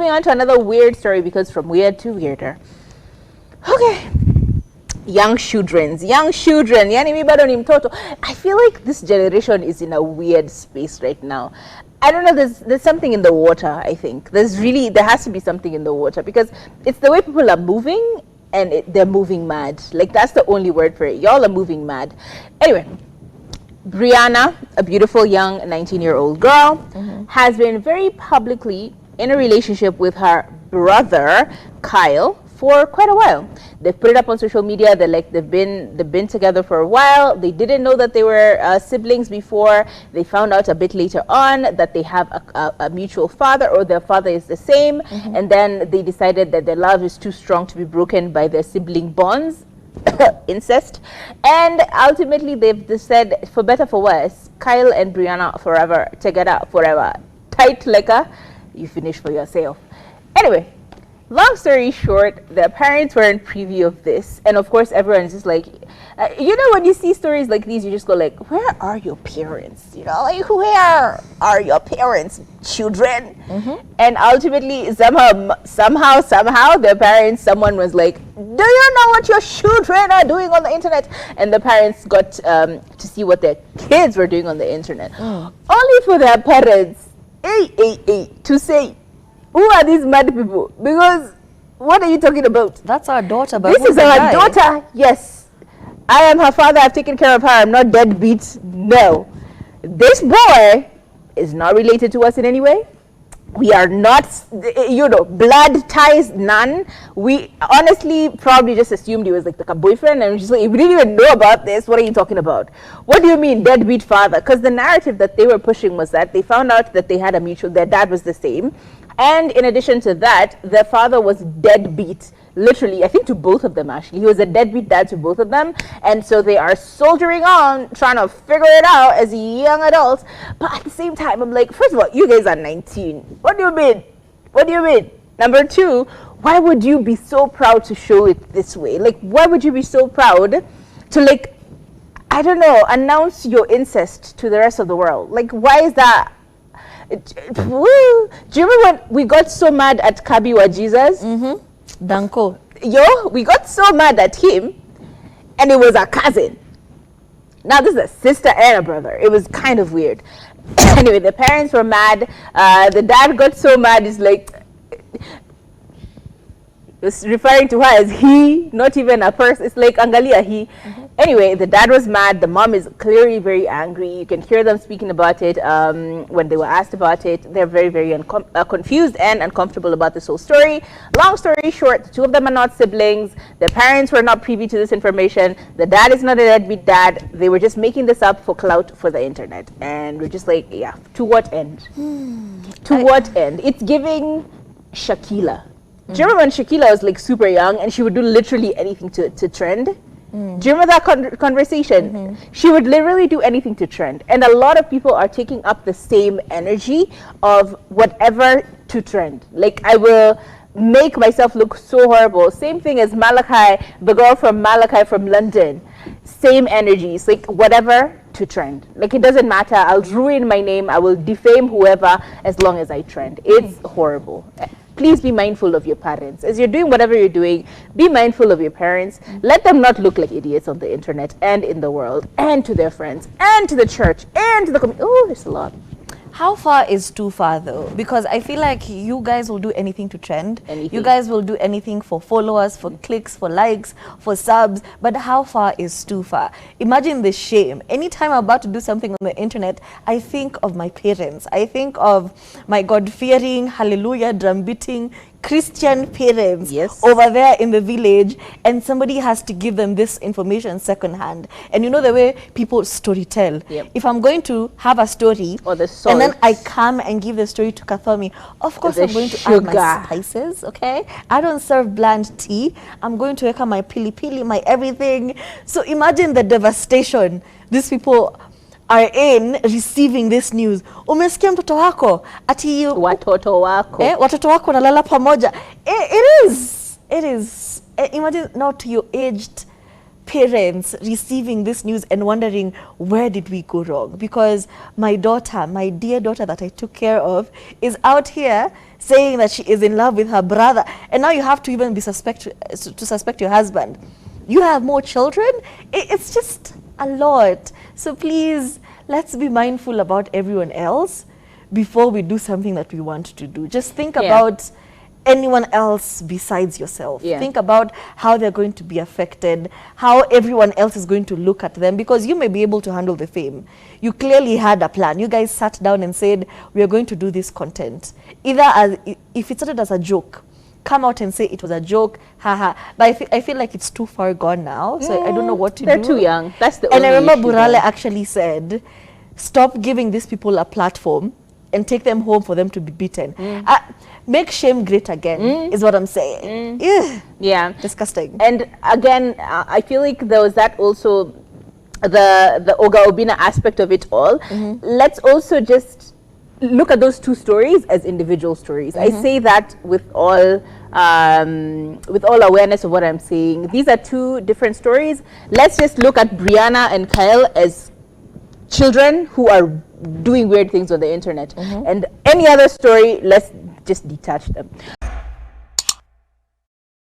moving on to another weird story, because from weird to weirder. Okay. Young children, yani mi bado ni mtoto. I feel like this generation is in a weird space right now. I don't know, there's something in the water, I think. There has to be something in the water, because it's the way people are moving, and they're moving mad. Like, that's the only word for it. Y'all are moving mad. Anyway, Brianna, a beautiful young 19-year-old girl, has been very publicly in a relationship with her brother, Kyle, for quite a while. They've put it up on social media. They've been together for a while. They didn't know that they were siblings before. They found out a bit later on that they have a mutual father, or their father is the same. And then they decided that their love is too strong to be broken by their sibling bonds, incest. And ultimately, they've said, for better for worse, Kyle and Brianna forever, together forever. Tight liquor, you finish for yourself. Anyway, long story short, their parents were in preview of this, and of course everyone's just like, you know, when you see stories like these, you just go like, where are your parents? You know, like, where are your parents, children? And ultimately, somehow their parents, someone was like, do you know what your children are doing on the internet? And the parents got to see what their kids were doing on the internet. Only for their parents to say, who are these mad people? Because what are you talking about? That's our daughter. But this is our daughter. Yes. I am her father. I've taken care of her. I'm not deadbeat. No. This boy is not related to us in any way. We are not, you know, blood ties, none. We honestly probably just assumed he was like a boyfriend, and just like, we didn't even know about this. What are you talking about? What do you mean deadbeat father? Because the narrative that they were pushing was that they found out that they had a mutual, their dad was the same. And in addition to that, their father was deadbeat, literally, I think to both of them actually. He was a deadbeat dad to both of them. And so they are soldiering on, trying to figure it out as young adults. But at the same time, I'm like, first of all, you guys are 19. What do you mean? What do you mean? Number two, why would you be so proud to show it this way? Like, why would you be so proud to, like, I don't know, announce your incest to the rest of the world? Like, why is that? Do you remember when we got so mad at Kabiwa Jesus? Danko. Yo, we got so mad at him, and it was a cousin. Now this is a sister and a brother. It was kind of weird. Anyway, the parents were mad. The dad got so mad, he's like, was referring to her as he, not even a person. It's like Angalia, he. Anyway, the dad was mad. The mom is clearly very angry. You can hear them speaking about it when they were asked about it. They're very, very confused and uncomfortable about this whole story. Long story short, the two of them are not siblings. Their parents were not privy to this information. The dad is not a deadbeat dad. They were just making this up for clout for the internet. And we're just like, yeah, to what end? To what end? It's giving Shakila. Do you remember when Shakila was like super young and she would do literally anything to trend? Do you remember that conversation? She would literally do anything to trend. And a lot of people are taking up the same energy of whatever to trend. Like, I will make myself look so horrible. Same thing as Malachi, the girl from Malachi from London. Same energies, like whatever to trend. Like, it doesn't matter. I'll ruin my name. I will defame whoever as long as I trend. It's horrible. Please be mindful of your parents. As you're doing whatever you're doing, be mindful of your parents. Let them not look like idiots on the internet and in the world, and to their friends, and to the church, and to the community. Oh, there's a lot. How far is too far though? Because I feel like you guys will do anything to trend. Anything. You guys will do anything for followers, for clicks, for likes, for subs. But how far is too far? Imagine the shame. Anytime I'm about to do something on the internet, I think of my parents. I think of my God-fearing, hallelujah, drum-beating Christian parents over there in the village, and somebody has to give them this information secondhand. And you know the way people story tell. If I'm going to have a story, or the and then I come and give the story to Kathomi, of course I'm going to add my spices, okay? I don't serve bland tea. I'm going to weka my pili-pili, my everything. So imagine the devastation these people are in receiving this news. Umesikia mtoto wako ati watoto wako watoto wako nalala pamoja. It is imagine now to your aged parents receiving this news and wondering, where did we go wrong? Because my daughter, my dear daughter that I took care of, is out here saying that she is in love with her brother, and now you have to even be suspect your husband. You have more children. It's just a lot. So please, let's be mindful about everyone else before we do something that we want to do. Just think about anyone else besides yourself. Think about how they're going to be affected, how everyone else is going to look at them, because you may be able to handle the fame. You clearly had a plan. You guys sat down and said, we are going to do this content. Either as, if it started as a joke, come out and say it was a joke, haha. But I feel like it's too far gone now, so I don't know what to do. They're too young. That's the And only I remember issue Burale there. actually said, stop giving these people a platform and take them home for them to be beaten. Make shame great again, is what I'm saying. Yeah. Disgusting. And again, I feel like there was that also, the Oga Obina aspect of it all. Let's also just look at those two stories as individual stories. I say that with all awareness of what I'm saying. These are two different stories. Let's just look at Brianna and Kyle as children who are doing weird things on the internet. And any other story, let's just detach them.